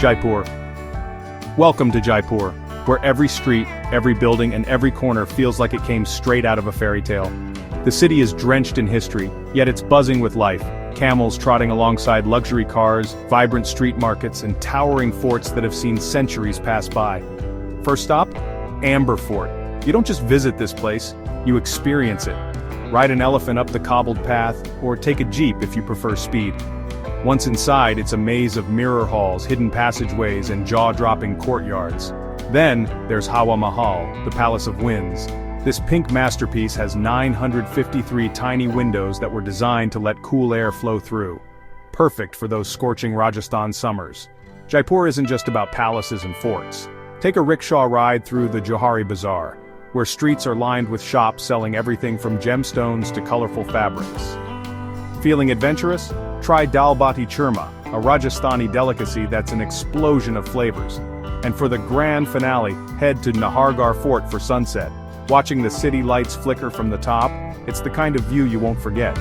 Jaipur. Welcome to Jaipur, where every street, every building, and every corner feels like it came straight out of a fairy tale. The city is drenched in history, yet it's buzzing with life. Camels trotting alongside luxury cars, vibrant street markets, and towering forts that have seen centuries pass by. First stop? Amber Fort. You don't just visit this place, you experience it. Ride an elephant up the cobbled path, or take a jeep if you prefer speed. Once inside, it's a maze of mirror halls, hidden passageways, and jaw-dropping courtyards. Then, there's Hawa Mahal, the Palace of Winds. This pink masterpiece has 953 tiny windows that were designed to let cool air flow through. Perfect for those scorching Rajasthan summers. Jaipur isn't just about palaces and forts. Take a rickshaw ride through the Johari Bazaar, where streets are lined with shops selling everything from gemstones to colorful fabrics. Feeling adventurous? Try dal bati churma, a Rajasthani delicacy that's an explosion of flavors. And for the grand finale, head to Nahargarh Fort for sunset. Watching the city lights flicker from the top, it's the kind of view you won't forget.